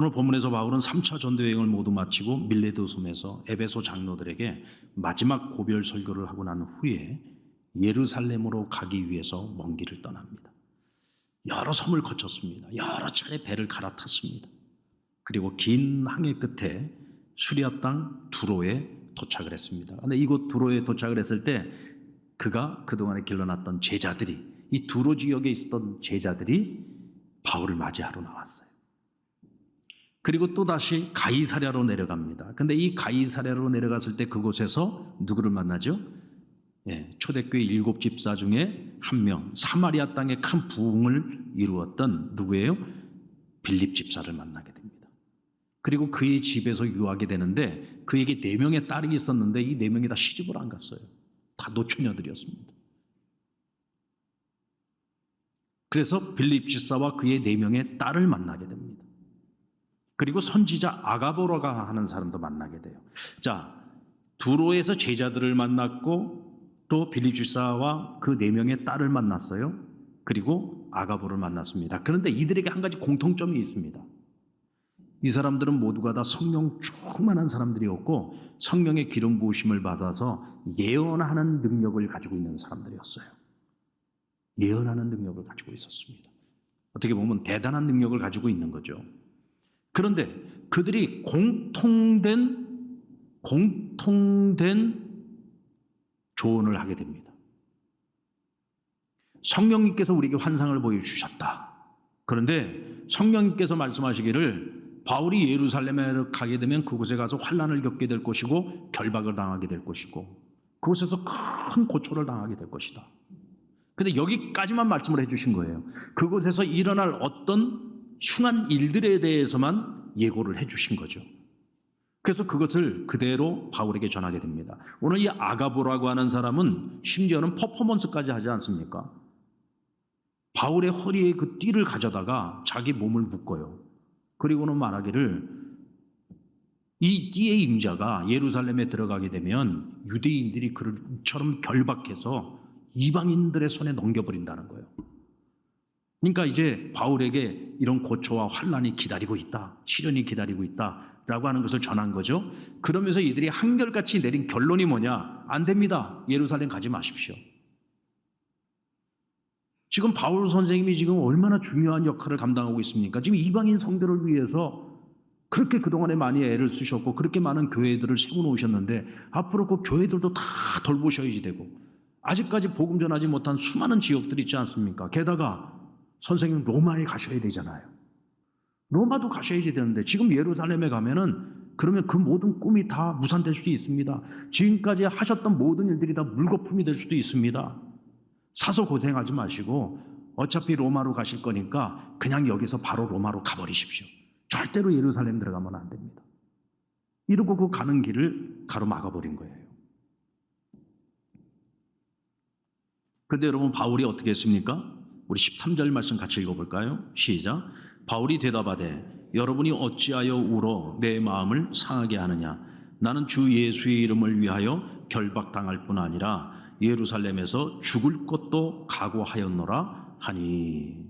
오늘 본문에서 바울은 3차 전도 여행을 모두 마치고 밀레도 섬에서 에베소 장로들에게 마지막 고별 설교를 하고 난 후에 예루살렘으로 가기 위해서 먼 길을 떠납니다. 여러 섬을 거쳤습니다. 여러 차례 배를 갈아탔습니다. 그리고 긴 항해 끝에 수리아 땅 두로에 도착을 했습니다. 그런데 이곳 두로에 도착을 했을 때 그가 그동안에 길러놨던 제자들이, 이 두로 지역에 있었던 제자들이 바울을 맞이하러 나왔어요. 그리고 또다시 가이사랴로 내려갑니다. 근데 이 가이사랴로 내려갔을 때 그곳에서 누구를 만나죠? 초대교회 7집사 중에 한 명, 사마리아 땅에 큰 부흥을 이루었던 누구예요? 빌립 집사를 만나게 됩니다. 그리고 그의 집에서 유하게 되는데 그에게 4명의 딸이 있었는데 이 4명이 다 시집을 안 갔어요. 다 노처녀들이었습니다. 그래서 빌립 집사와 그의 4명의 딸을 만나게 됩니다. 그리고 선지자 아가보라가 하는 사람도 만나게 돼요. 자, 두로에서 제자들을 만났고 또 빌립 집사와 그 4명의 딸을 만났어요. 그리고 아가보를 만났습니다. 그런데 이들에게 한 가지 공통점이 있습니다. 이 사람들은 모두가 다 성령 충만한 사람들이었고 성령의 기름 부으심을 받아서 예언하는 능력을 가지고 있는 사람들이었어요. 예언하는 능력을 가지고 있었습니다. 어떻게 보면 대단한 능력을 가지고 있는 거죠. 그런데 그들이 공통된 조언을 하게 됩니다. 성령님께서 우리에게 환상을 보여주셨다. 그런데 성령님께서 말씀하시기를 바울이 예루살렘에 가게 되면 그곳에 가서 환난을 겪게 될 것이고 결박을 당하게 될 것이고 그곳에서 큰 고초를 당하게 될 것이다. 그런데 여기까지만 말씀을 해주신 거예요. 그곳에서 일어날 어떤 흉한 일들에 대해서만 예고를 해주신 거죠. 그래서 그것을 그대로 바울에게 전하게 됩니다. 오늘 이 아가보라고 하는 사람은 심지어는 퍼포먼스까지 하지 않습니까? 바울의 허리에 그 띠를 가져다가 자기 몸을 묶어요. 그리고는 말하기를 이 띠의 임자가 예루살렘에 들어가게 되면 유대인들이 그처럼 결박해서 이방인들의 손에 넘겨버린다는 거예요. 그러니까 이제 바울에게 이런 고초와 환난이 기다리고 있다, 시련이 기다리고 있다라고 하는 것을 전한 거죠. 그러면서 이들이 한결같이 내린 결론이 뭐냐? 안 됩니다. 예루살렘 가지 마십시오. 지금 바울 선생님이 지금 얼마나 중요한 역할을 감당하고 있습니까? 지금 이방인 성도를 위해서 그렇게 그동안에 많이 애를 쓰셨고 그렇게 많은 교회들을 세워놓으셨는데 앞으로 그 교회들도 다 돌보셔야지 되고 아직까지 복음 전하지 못한 수많은 지역들이 있지 않습니까? 게다가 선생님 로마에 가셔야 되잖아요. 로마도 가셔야지 되는데 지금 예루살렘에 가면은 그러면 그 모든 꿈이 다 무산될 수도 있습니다. 지금까지 하셨던 모든 일들이 다 물거품이 될 수도 있습니다. 사서 고생하지 마시고 어차피 로마로 가실 거니까 그냥 여기서 바로 로마로 가버리십시오. 절대로 예루살렘 들어가면 안 됩니다. 이러고 그 가는 길을 가로막아버린 거예요. 그런데 여러분 바울이 어떻게 했습니까? 우리 13절 말씀 같이 읽어볼까요? 시작. 바울이 대답하되 여러분이 어찌하여 울어 내 마음을 상하게 하느냐. 나는 주 예수의 이름을 위하여 결박당할 뿐 아니라 예루살렘에서 죽을 것도 각오하였노라 하니.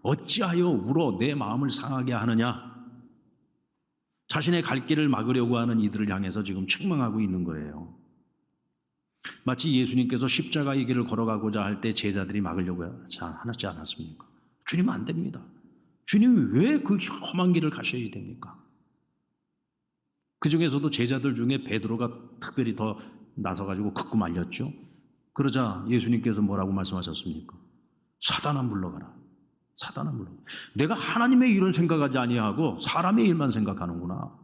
어찌하여 울어 내 마음을 상하게 하느냐. 자신의 갈 길을 막으려고 하는 이들을 향해서 지금 책망하고 있는 거예요. 마치 예수님께서 십자가의 길을 걸어가고자 할 때 제자들이 막으려고 하지 않았습니까? 주님 안 됩니다. 주님 왜 그 험한 길을 가셔야 됩니까? 그 중에서도 제자들 중에 베드로가 특별히 더 나서가지고 극구 말렸죠. 그러자 예수님께서 뭐라고 말씀하셨습니까? 사단아 물러가라. 사단아 물러가라. 내가 하나님의 일은 생각하지 아니하고 사람의 일만 생각하는구나.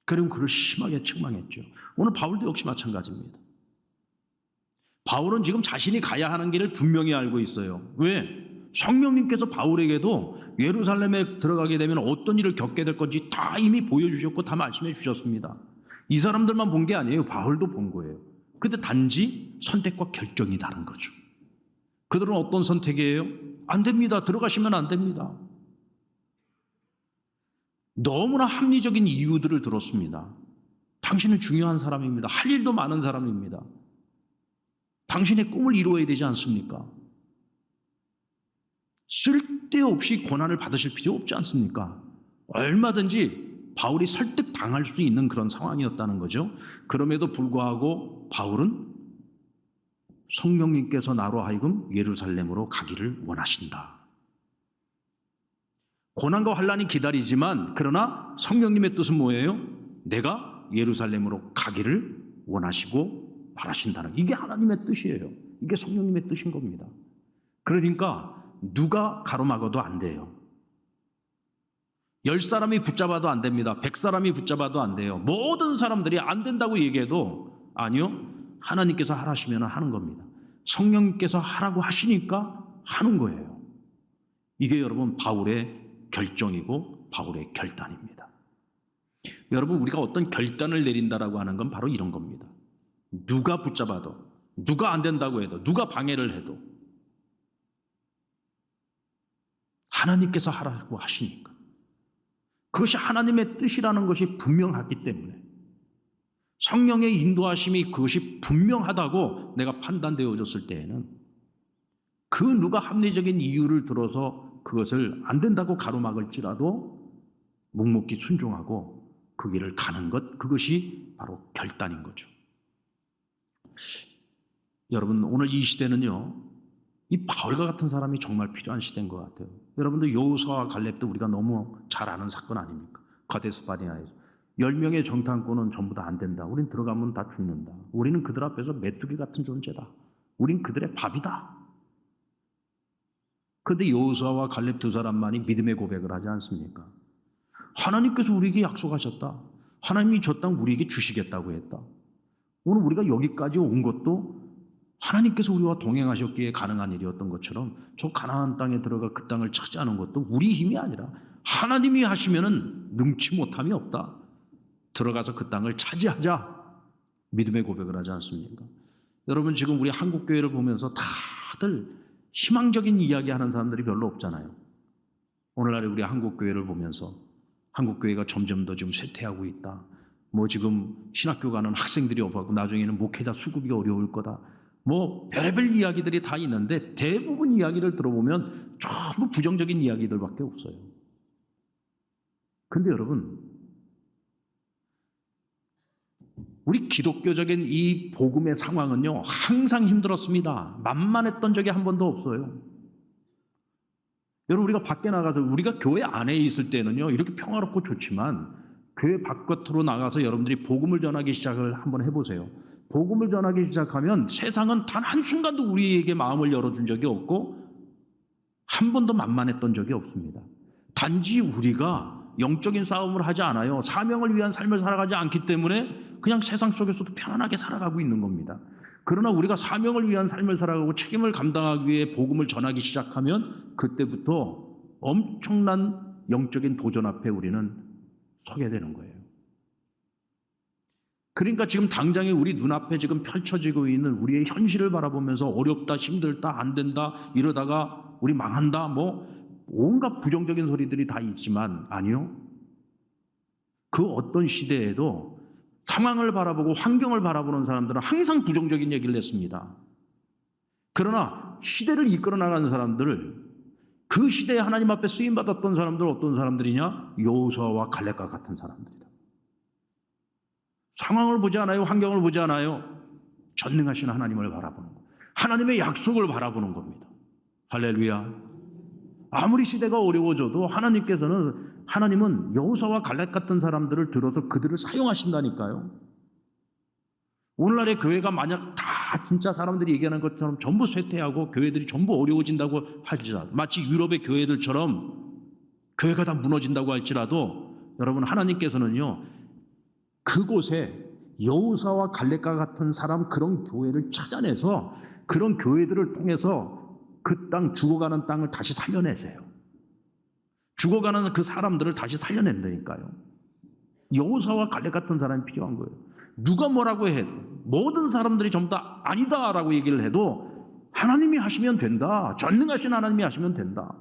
그리고 그를 심하게 책망했죠. 오늘 바울도 역시 마찬가지입니다. 바울은 지금 자신이 가야 하는 길을 분명히 알고 있어요. 왜? 성령님께서 바울에게도 예루살렘에 들어가게 되면 어떤 일을 겪게 될 건지 다 이미 보여주셨고 다 말씀해 주셨습니다. 이 사람들만 본 게 아니에요. 바울도 본 거예요. 근데 단지 선택과 결정이 다른 거죠. 그들은 어떤 선택이에요? 안 됩니다. 들어가시면 안 됩니다. 너무나 합리적인 이유들을 들었습니다. 당신은 중요한 사람입니다. 할 일도 많은 사람입니다. 당신의 꿈을 이루어야 되지 않습니까? 쓸데없이 고난을 받으실 필요 없지 않습니까? 얼마든지 바울이 설득당할 수 있는 그런 상황이었다는 거죠. 그럼에도 불구하고 바울은 성령님께서 나로 하여금 예루살렘으로 가기를 원하신다. 고난과 환난이 기다리지만 그러나 성령님의 뜻은 뭐예요? 내가 예루살렘으로 가기를 원하시고 바라신다는, 이게 하나님의 뜻이에요. 이게 성령님의 뜻인 겁니다. 그러니까 누가 가로막아도 안 돼요. 10사람이 붙잡아도 안 됩니다. 100사람이 붙잡아도 안 돼요. 모든 사람들이 안 된다고 얘기해도 아니요, 하나님께서 하라시면 하는 겁니다. 성령님께서 하라고 하시니까 하는 거예요. 이게 여러분 바울의 결정이고 바울의 결단입니다. 여러분, 우리가 어떤 결단을 내린다라고 하는 건 바로 이런 겁니다. 누가 붙잡아도, 누가 안 된다고 해도, 누가 방해를 해도 하나님께서 하라고 하시니까, 그것이 하나님의 뜻이라는 것이 분명하기 때문에, 성령의 인도하심이 그것이 분명하다고 내가 판단되어졌을 때에는 그 누가 합리적인 이유를 들어서 그것을 안 된다고 가로막을지라도 묵묵히 순종하고 그 길을 가는 것, 그것이 바로 결단인 거죠. 여러분, 오늘 이 시대는요, 이 바울과 같은 사람이 정말 필요한 시대인 것 같아요. 여러분들 여호수아와 갈렙도 우리가 너무 잘 아는 사건 아닙니까? 가데스 바네아에서 10명의 정탐꾼은 전부 다 안 된다. 우린 들어가면 다 죽는다. 우리는 그들 앞에서 메뚜기 같은 존재다. 우린 그들의 밥이다. 그런데 여호수아와 갈렙 두 사람만이 믿음의 고백을 하지 않습니까? 하나님께서 우리에게 약속하셨다. 하나님이 저 땅 우리에게 주시겠다고 했다. 오늘 우리가 여기까지 온 것도 하나님께서 우리와 동행하셨기에 가능한 일이었던 것처럼 저 가나안 땅에 들어가 그 땅을 차지하는 것도 우리 힘이 아니라 하나님이 하시면은 능치 못함이 없다. 들어가서 그 땅을 차지하자. 믿음의 고백을 하지 않습니까? 여러분, 지금 우리 한국교회를 보면서 다들 희망적인 이야기하는 사람들이 별로 없잖아요. 오늘날에 우리 한국교회를 보면서 한국교회가 점점 더 지금 쇠퇴하고 있다. 뭐 지금 신학교 가는 학생들이 없고 나중에는 목회자 수급이 어려울 거다. 뭐 별의별 이야기들이 다 있는데 대부분 이야기를 들어보면 전부 부정적인 이야기들밖에 없어요. 근데 여러분, 우리 기독교적인 이 복음의 상황은요, 항상 힘들었습니다. 만만했던 적이 한 번도 없어요. 여러분, 우리가 밖에 나가서, 우리가 교회 안에 있을 때는요, 이렇게 평화롭고 좋지만 교회 바깥으로 나가서 여러분들이 복음을 전하기 시작을 한번 해보세요. 복음을 전하기 시작하면 세상은 단 한순간도 우리에게 마음을 열어준 적이 없고 한 번도 만만했던 적이 없습니다. 단지 우리가 영적인 싸움을 하지 않아요. 사명을 위한 삶을 살아가지 않기 때문에 그냥 세상 속에서도 편안하게 살아가고 있는 겁니다. 그러나 우리가 사명을 위한 삶을 살아가고 책임을 감당하기 위해 복음을 전하기 시작하면 그때부터 엄청난 영적인 도전 앞에 우리는 서게 되는 거예요. 그러니까 지금 당장에 우리 눈앞에 지금 펼쳐지고 있는 우리의 현실을 바라보면서 어렵다, 힘들다, 안 된다, 이러다가 우리 망한다, 뭐 온갖 부정적인 소리들이 다 있지만 아니요. 그 어떤 시대에도 상황을 바라보고 환경을 바라보는 사람들은 항상 부정적인 얘기를 했습니다. 그러나 시대를 이끌어 나가는 사람들, 그 시대에 하나님 앞에 쓰임받았던 사람들 어떤 사람들이냐? 여호수아와 갈렙과 같은 사람들이다. 상황을 보지 않아요. 환경을 보지 않아요. 전능하신 하나님을 바라보는 것, 하나님의 약속을 바라보는 겁니다. 할렐루야. 아무리 시대가 어려워져도 하나님은 여호수아와 갈렙 같은 사람들을 들어서 그들을 사용하신다니까요. 오늘날의 교회가 만약 다 진짜 사람들이 얘기하는 것처럼 전부 쇠퇴하고 교회들이 전부 어려워진다고 할지라도, 마치 유럽의 교회들처럼 교회가 다 무너진다고 할지라도 여러분, 하나님께서는요, 그곳에 여호수아와 갈렙과 같은 사람, 그런 교회를 찾아내서 그런 교회들을 통해서 그 땅, 죽어가는 땅을 다시 살려내세요. 죽어가는 그 사람들을 다시 살려낸다니까요. 여호수아와 갈렙 같은 사람이 필요한 거예요. 누가 뭐라고 해도, 모든 사람들이 전부 다 아니다라고 얘기를 해도 하나님이 하시면 된다. 전능하신 하나님이 하시면 된다.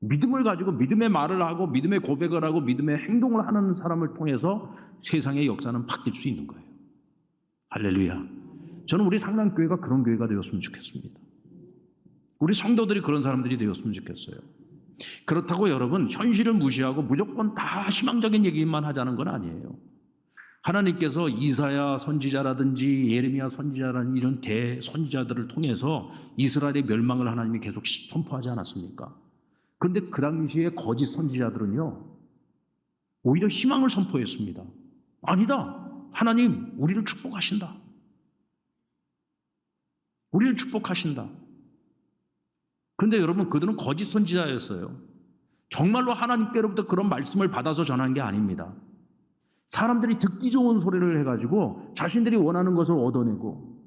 믿음을 가지고 믿음의 말을 하고 믿음의 고백을 하고 믿음의 행동을 하는 사람을 통해서 세상의 역사는 바뀔 수 있는 거예요. 할렐루야. 저는 우리 상랑교회가 그런 교회가 되었으면 좋겠습니다. 우리 성도들이 그런 사람들이 되었으면 좋겠어요. 그렇다고 여러분 현실을 무시하고 무조건 다 희망적인 얘기만 하자는 건 아니에요. 하나님께서 이사야 선지자라든지 예레미야 선지자라는 이런 대선지자들을 통해서 이스라엘의 멸망을 하나님이 계속 선포하지 않았습니까? 그런데 그 당시에 거짓 선지자들은요 오히려 희망을 선포했습니다. 아니다. 하나님 우리를 축복하신다. 우리를 축복하신다. 그런데 여러분 그들은 거짓 선지자였어요. 정말로 하나님께로부터 그런 말씀을 받아서 전한 게 아닙니다. 사람들이 듣기 좋은 소리를 해가지고 자신들이 원하는 것을 얻어내고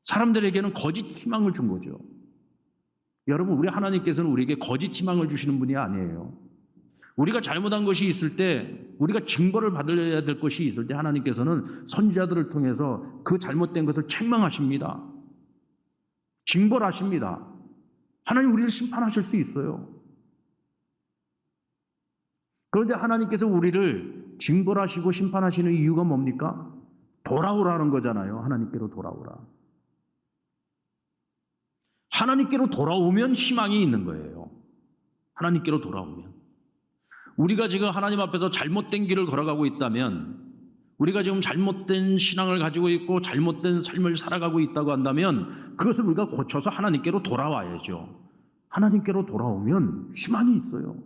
사람들에게는 거짓 희망을 준 거죠. 여러분 우리 하나님께서는 우리에게 거짓 희망을 주시는 분이 아니에요. 우리가 잘못한 것이 있을 때 우리가 징벌을 받아야 될 것이 있을 때 하나님께서는 선지자들을 통해서 그 잘못된 것을 책망하십니다. 징벌하십니다. 하나님 우리를 심판하실 수 있어요. 그런데 하나님께서 우리를 징벌하시고 심판하시는 이유가 뭡니까? 돌아오라는 거잖아요. 하나님께로 돌아오라. 하나님께로 돌아오면 희망이 있는 거예요. 하나님께로 돌아오면. 우리가 지금 하나님 앞에서 잘못된 길을 걸어가고 있다면, 우리가 지금 잘못된 신앙을 가지고 있고 잘못된 삶을 살아가고 있다고 한다면 그것을 우리가 고쳐서 하나님께로 돌아와야죠. 하나님께로 돌아오면 희망이 있어요.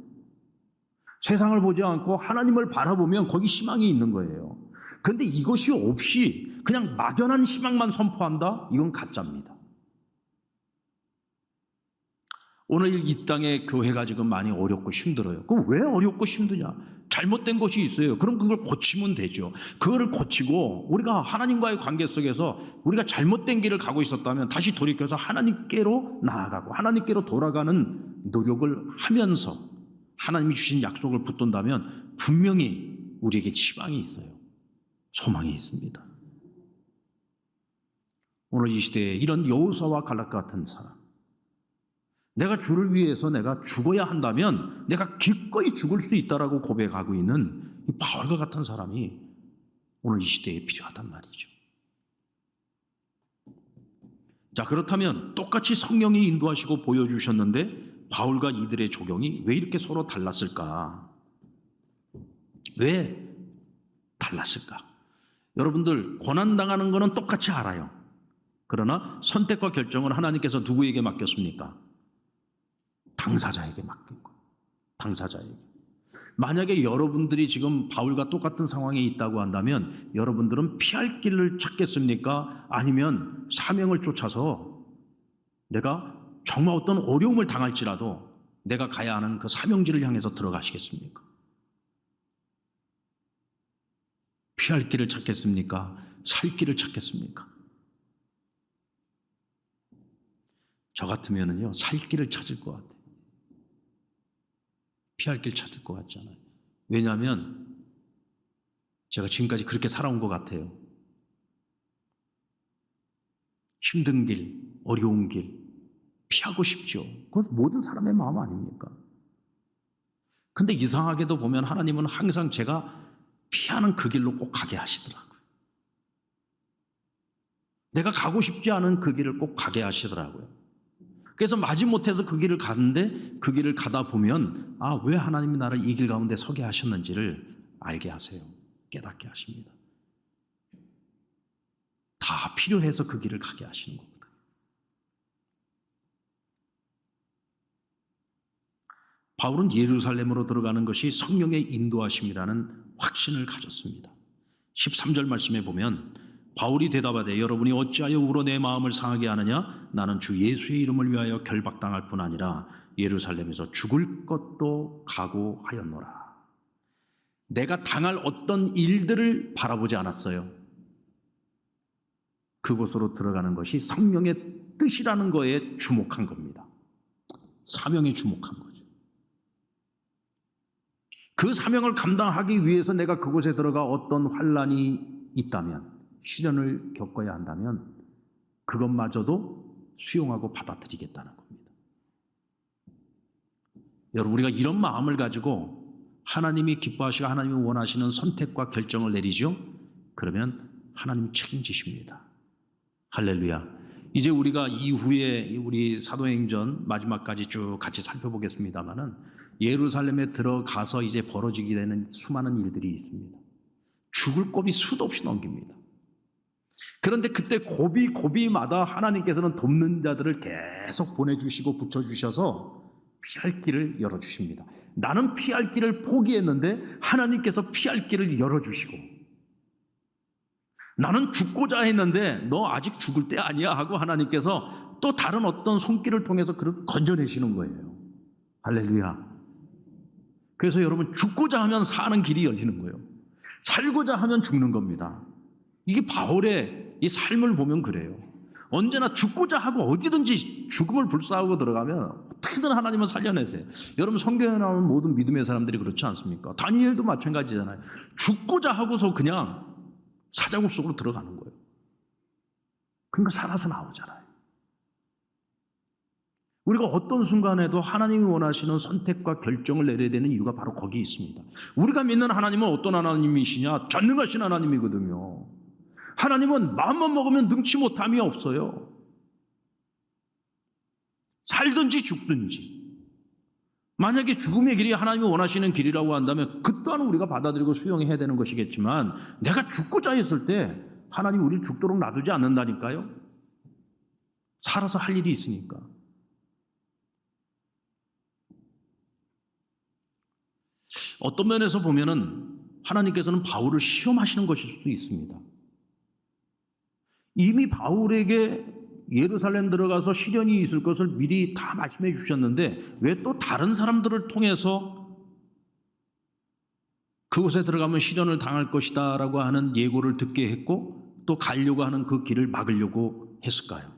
세상을 보지 않고 하나님을 바라보면 거기 희망이 있는 거예요. 그런데 이것이 없이 그냥 막연한 희망만 선포한다? 이건 가짜입니다. 오늘 이 땅의 교회가 지금 많이 어렵고 힘들어요. 그럼 왜 어렵고 힘드냐? 잘못된 것이 있어요. 그럼 그걸 고치면 되죠. 그거를 고치고 우리가 하나님과의 관계 속에서 우리가 잘못된 길을 가고 있었다면 다시 돌이켜서 하나님께로 나아가고 하나님께로 돌아가는 노력을 하면서 하나님이 주신 약속을 붙든다면 분명히 우리에게 희망이 있어요. 소망이 있습니다. 오늘 이 시대에 이런 여호수아와 갈렙 같은 사람, 내가 주를 위해서 내가 죽어야 한다면 내가 기꺼이 죽을 수 있다라고 고백하고 있는 이 바울과 같은 사람이 오늘 이 시대에 필요하단 말이죠. 자, 그렇다면 똑같이 성령이 인도하시고 보여주셨는데 바울과 이들의 조경이 왜 이렇게 서로 달랐을까? 왜 달랐을까? 여러분들 고난당하는 것은 똑같이 알아요. 그러나 선택과 결정은 하나님께서 누구에게 맡겼습니까? 당사자에게 맡긴 거예요. 당사자에게. 만약에 여러분들이 지금 바울과 똑같은 상황에 있다고 한다면 여러분들은 피할 길을 찾겠습니까? 아니면 사명을 쫓아서 내가 정말 어떤 어려움을 당할지라도 내가 가야 하는 그 사명지를 향해서 들어가시겠습니까? 피할 길을 찾겠습니까? 살 길을 찾겠습니까? 저 같으면은요, 살 길을 찾을 것 같아요. 피할 길 찾을 것 같잖아요. 왜냐하면 제가 지금까지 그렇게 살아온 것 같아요. 힘든 길, 어려운 길 피하고 싶죠. 그건 모든 사람의 마음 아닙니까? 근데 이상하게도 보면 하나님은 항상 제가 피하는 그 길로 꼭 가게 하시더라고요. 내가 가고 싶지 않은 그 길을 꼭 가게 하시더라고요. 그래서 마지못해서 그 길을 가는데 그 길을 가다 보면 왜 하나님이 나를 이 길 가운데 서게 하셨는지를 알게 하세요. 깨닫게 하십니다. 다 필요해서 그 길을 가게 하시는 겁니다. 바울은 예루살렘으로 들어가는 것이 성령의 인도하심이라는 확신을 가졌습니다. 13절 말씀에 보면 바울이 대답하되 여러분이 어찌하여 울어 내 마음을 상하게 하느냐? 나는 주 예수의 이름을 위하여 결박당할 뿐 아니라 예루살렘에서 죽을 것도 각오하였노라. 내가 당할 어떤 일들을 바라보지 않았어요. 그곳으로 들어가는 것이 성령의 뜻이라는 거에 주목한 겁니다. 사명에 주목한 거죠. 그 사명을 감당하기 위해서 내가 그곳에 들어가 어떤 환난이 있다면, 시련을 겪어야 한다면 그것마저도 수용하고 받아들이겠다는 겁니다. 여러분, 우리가 이런 마음을 가지고 하나님이 기뻐하시고 하나님이 원하시는 선택과 결정을 내리죠. 그러면 하나님이 책임지십니다. 할렐루야. 이제 우리가 이후에 우리 사도행전 마지막까지 쭉 같이 살펴보겠습니다마는 예루살렘에 들어가서 이제 벌어지게 되는 수많은 일들이 있습니다. 죽을 곱이 수도 없이 넘깁니다. 그런데 그때 고비마다 하나님께서는 돕는 자들을 계속 보내주시고 붙여주셔서 피할 길을 열어주십니다. 나는 피할 길을 포기했는데 하나님께서 피할 길을 열어주시고, 나는 죽고자 했는데 너 아직 죽을 때 아니야 하고 하나님께서 또 다른 어떤 손길을 통해서 그를 건져내시는 거예요. 할렐루야. 그래서 여러분, 죽고자 하면 사는 길이 열리는 거예요. 살고자 하면 죽는 겁니다. 이게 바울의 이 삶을 보면 그래요. 언제나 죽고자 하고 어디든지 죽음을 불사하고 들어가면 어떻게든 하나님은 살려내세요. 여러분, 성경에 나오는 모든 믿음의 사람들이 그렇지 않습니까? 다니엘도 마찬가지잖아요. 죽고자 하고서 그냥 사자굴 속으로 들어가는 거예요. 그러니까 살아서 나오잖아요. 우리가 어떤 순간에도 하나님이 원하시는 선택과 결정을 내려야 되는 이유가 바로 거기에 있습니다. 우리가 믿는 하나님은 어떤 하나님이시냐? 전능하신 하나님이거든요. 하나님은 마음만 먹으면 능치 못함이 없어요. 살든지 죽든지. 만약에 죽음의 길이 하나님이 원하시는 길이라고 한다면 그 또한 우리가 받아들이고 수용해야 되는 것이겠지만, 내가 죽고자 했을 때 하나님이 우리를 죽도록 놔두지 않는다니까요. 살아서 할 일이 있으니까. 어떤 면에서 보면은 하나님께서는 바울을 시험하시는 것일 수도 있습니다. 이미 바울에게 예루살렘 들어가서 시련이 있을 것을 미리 다 말씀해 주셨는데 왜 또 다른 사람들을 통해서 그곳에 들어가면 시련을 당할 것이다 라고 하는 예고를 듣게 했고 또 가려고 하는 그 길을 막으려고 했을까요?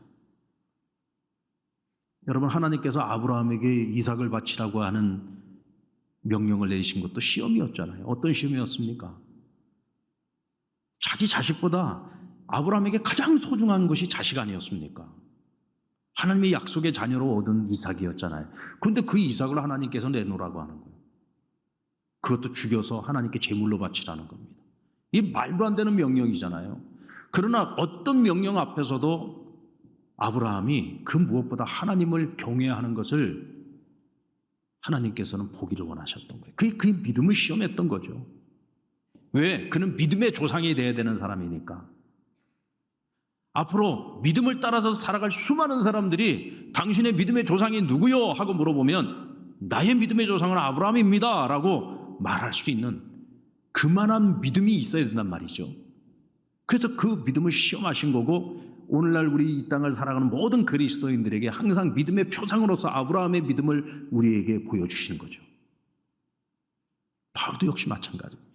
여러분, 하나님께서 아브라함에게 이삭을 바치라고 하는 명령을 내리신 것도 시험이었잖아요. 어떤 시험이었습니까? 자기 자식보다 아브라함에게 가장 소중한 것이 자식 아니었습니까? 하나님의 약속의 자녀로 얻은 이삭이었잖아요. 그런데 그 이삭을 하나님께서 내놓으라고 하는 거예요. 그것도 죽여서 하나님께 제물로 바치라는 겁니다. 이 말도 안 되는 명령이잖아요. 그러나 어떤 명령 앞에서도 아브라함이 그 무엇보다 하나님을 경외하는 것을 하나님께서는 보기를 원하셨던 거예요. 그게 믿음을 시험했던 거죠. 왜? 그는 믿음의 조상이 되어야 되는 사람이니까. 앞으로 믿음을 따라서 살아갈 수많은 사람들이 당신의 믿음의 조상이 누구요? 하고 물어보면 나의 믿음의 조상은 아브라함입니다 라고 말할 수 있는 그만한 믿음이 있어야 된단 말이죠. 그래서 그 믿음을 시험하신 거고, 오늘날 우리 이 땅을 살아가는 모든 그리스도인들에게 항상 믿음의 표상으로서 아브라함의 믿음을 우리에게 보여주시는 거죠. 바울도 역시 마찬가지입니다.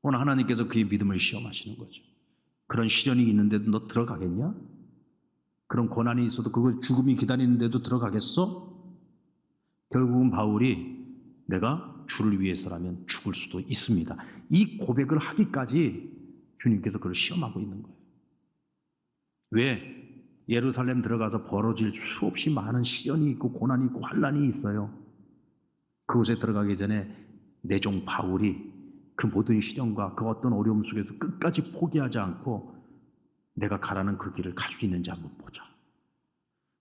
오늘 하나님께서 그의 믿음을 시험하시는 거죠. 그런 시련이 있는데도 너 들어가겠냐? 그런 고난이 있어도 그거 죽음이 기다리는데도 들어가겠어? 결국은 바울이 내가 주를 위해서라면 죽을 수도 있습니다. 이 고백을 하기까지 주님께서 그를 시험하고 있는 거예요. 왜? 예루살렘 들어가서 벌어질 수없이 많은 시련이 있고 고난이 있고 환난이 있어요. 그곳에 들어가기 전에 내 종 바울이 그 모든 시련과 그 어떤 어려움 속에서 끝까지 포기하지 않고 내가 가라는 그 길을 갈 수 있는지 한번 보자.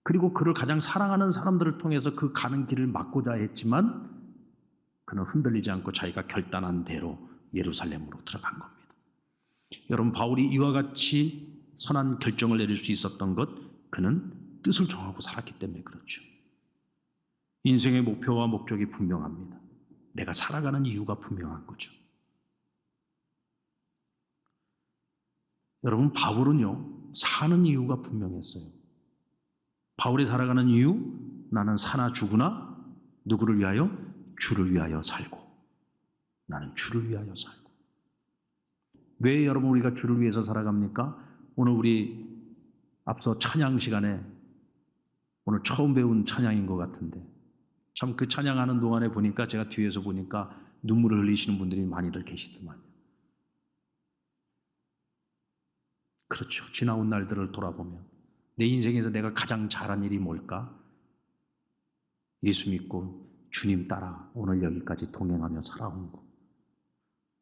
그리고 그를 가장 사랑하는 사람들을 통해서 그 가는 길을 막고자 했지만 그는 흔들리지 않고 자기가 결단한 대로 예루살렘으로 들어간 겁니다. 여러분, 바울이 이와 같이 선한 결정을 내릴 수 있었던 것, 그는 뜻을 정하고 살았기 때문에 그렇죠. 인생의 목표와 목적이 분명합니다. 내가 살아가는 이유가 분명한 거죠. 여러분, 바울은요, 사는 이유가 분명했어요. 바울이 살아가는 이유, 나는 사나 죽으나 누구를 위하여? 주를 위하여 살고. 나는 주를 위하여 살고. 왜 여러분 우리가 주를 위해서 살아갑니까? 오늘 우리 앞서 찬양 시간에 오늘 처음 배운 찬양인 것 같은데 참 그 찬양하는 동안에 보니까 제가 뒤에서 보니까 눈물을 흘리시는 분들이 많이들 계시더만요. 그렇죠. 지나온 날들을 돌아보면 내 인생에서 내가 가장 잘한 일이 뭘까? 예수 믿고 주님 따라 오늘 여기까지 동행하며 살아온 거.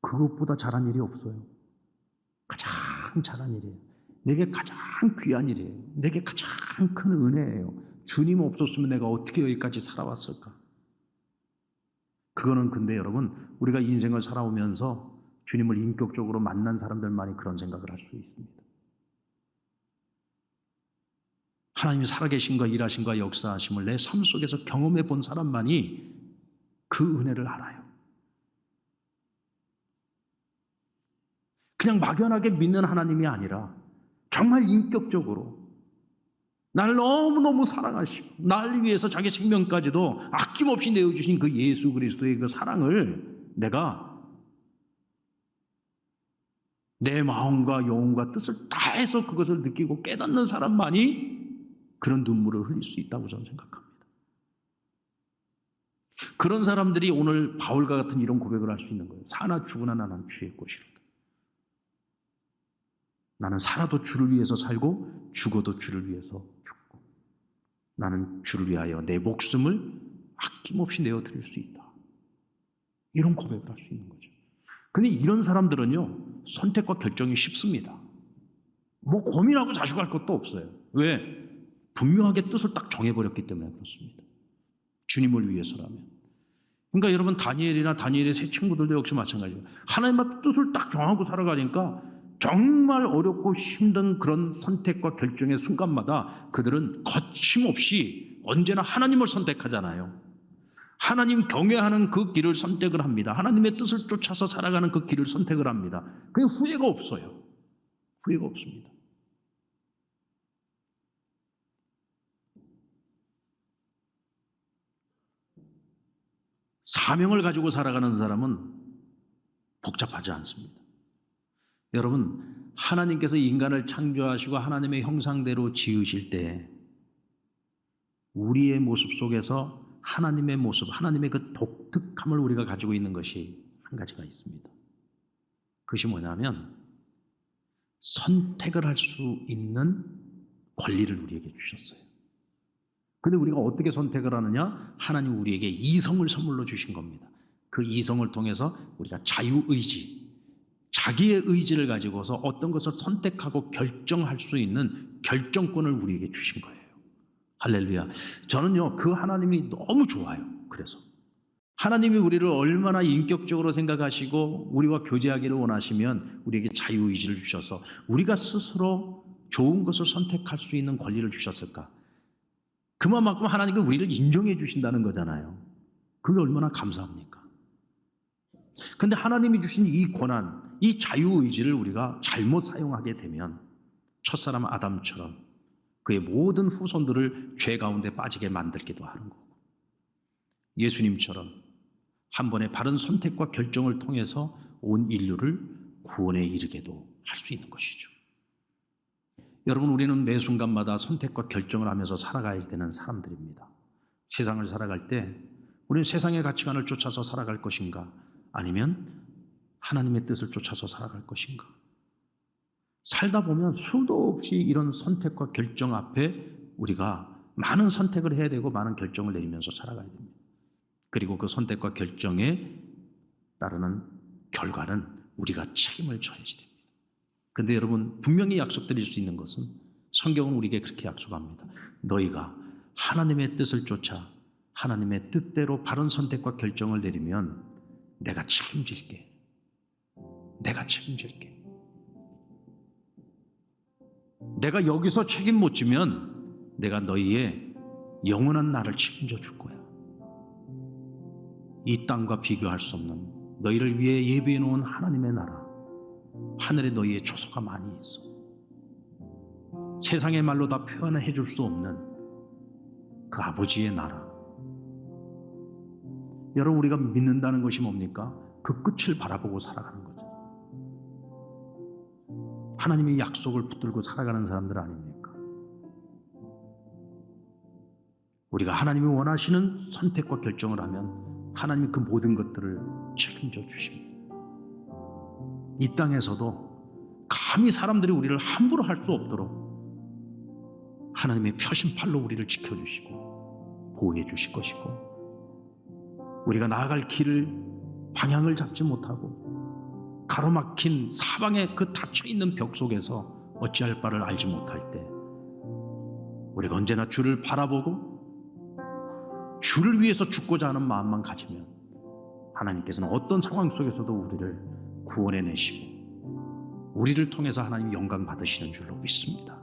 그것보다 잘한 일이 없어요. 가장 잘한 일이에요. 내게 가장 귀한 일이에요. 내게 가장 큰 은혜예요. 주님 없었으면 내가 어떻게 여기까지 살아왔을까? 그거는 근데 여러분, 우리가 인생을 살아오면서 주님을 인격적으로 만난 사람들만이 그런 생각을 할 수 있습니다. 하나님이 살아계신과 일하신과 역사하심을 내 삶 속에서 경험해 본 사람만이 그 은혜를 알아요. 그냥 막연하게 믿는 하나님이 아니라 정말 인격적으로 나를 너무너무 사랑하시고 나를 위해서 자기 생명까지도 아낌없이 내어주신 그 예수 그리스도의 그 사랑을 내가 내 마음과 영혼과 뜻을 다해서 그것을 느끼고 깨닫는 사람만이 그런 눈물을 흘릴 수 있다고 저는 생각합니다. 그런 사람들이 오늘 바울과 같은 이런 고백을 할 수 있는 거예요. 사나 죽으나 나는 주의 것이로다. 나는 살아도 주를 위해서 살고 죽어도 주를 위해서 죽고 나는 주를 위하여 내 목숨을 아낌없이 내어드릴 수 있다. 이런 고백을 할 수 있는 거죠. 근데 이런 사람들은요, 선택과 결정이 쉽습니다. 뭐 고민하고 자식할 것도 없어요. 왜? 분명하게 뜻을 딱 정해버렸기 때문에 그렇습니다. 주님을 위해서라면. 그러니까 여러분, 다니엘의 세 친구들도 역시 마찬가지예요. 하나님의 뜻을 딱 정하고 살아가니까 정말 어렵고 힘든 그런 선택과 결정의 순간마다 그들은 거침없이 언제나 하나님을 선택하잖아요. 하나님 경외하는 그 길을 선택을 합니다. 하나님의 뜻을 쫓아서 살아가는 그 길을 선택을 합니다. 그게 후회가 없어요. 후회가 없습니다. 사명을 가지고 살아가는 사람은 복잡하지 않습니다. 여러분, 하나님께서 인간을 창조하시고 하나님의 형상대로 지으실 때 우리의 모습 속에서 하나님의 모습, 하나님의 그 독특함을 우리가 가지고 있는 것이 한 가지가 있습니다. 그것이 뭐냐면 선택을 할 수 있는 권리를 우리에게 주셨어요. 근데 우리가 어떻게 선택을 하느냐? 하나님 우리에게 이성을 선물로 주신 겁니다. 그 이성을 통해서 우리가 자유의지, 자기의 의지를 가지고서 어떤 것을 선택하고 결정할 수 있는 결정권을 우리에게 주신 거예요. 할렐루야. 저는요, 그 하나님이 너무 좋아요. 그래서 하나님이 우리를 얼마나 인격적으로 생각하시고 우리와 교제하기를 원하시면 우리에게 자유의지를 주셔서 우리가 스스로 좋은 것을 선택할 수 있는 권리를 주셨을까? 그만큼 하나님이 우리를 인정해 주신다는 거잖아요. 그게 얼마나 감사합니까? 그런데 하나님이 주신 이 권한, 이 자유의지를 우리가 잘못 사용하게 되면 첫사람 아담처럼 그의 모든 후손들을 죄 가운데 빠지게 만들기도 하는 거고, 예수님처럼 한 번의 바른 선택과 결정을 통해서 온 인류를 구원에 이르게도 할 수 있는 것이죠. 여러분, 우리는 매 순간마다 선택과 결정을 하면서 살아가야 되는 사람들입니다. 세상을 살아갈 때 우리는 세상의 가치관을 쫓아서 살아갈 것인가, 아니면 하나님의 뜻을 쫓아서 살아갈 것인가. 살다 보면 수도 없이 이런 선택과 결정 앞에 우리가 많은 선택을 해야 되고 많은 결정을 내리면서 살아가야 됩니다. 그리고 그 선택과 결정에 따르는 결과는 우리가 책임을 져야지 됩니다. 그런데 여러분, 분명히 약속드릴 수 있는 것은 성경은 우리에게 그렇게 약속합니다. 너희가 하나님의 뜻을 쫓아 하나님의 뜻대로 바른 선택과 결정을 내리면 내가 책임질게. 내가 책임질게. 내가 여기서 책임 못 지면 내가 너희의 영원한 나를 책임져 줄 거야. 이 땅과 비교할 수 없는 너희를 위해 예비해 놓은 하나님의 나라, 하늘에 너희의 초소가 많이 있어. 세상의 말로 다 표현해 줄 수 없는 그 아버지의 나라. 여러분, 우리가 믿는다는 것이 뭡니까? 그 끝을 바라보고 살아가는 거죠. 하나님의 약속을 붙들고 살아가는 사람들 아닙니까? 우리가 하나님이 원하시는 선택과 결정을 하면 하나님이 그 모든 것들을 책임져 주십니다. 이 땅에서도 감히 사람들이 우리를 함부로 할 수 없도록 하나님의 표심팔로 우리를 지켜주시고 보호해 주실 것이고, 우리가 나아갈 길을 방향을 잡지 못하고 가로막힌 사방에 그 닫혀있는 벽 속에서 어찌할 바를 알지 못할 때 우리가 언제나 주를 바라보고 주를 위해서 죽고자 하는 마음만 가지면 하나님께서는 어떤 상황 속에서도 우리를 구원해내시고 우리를 통해서 하나님 영광 받으시는 줄로 믿습니다.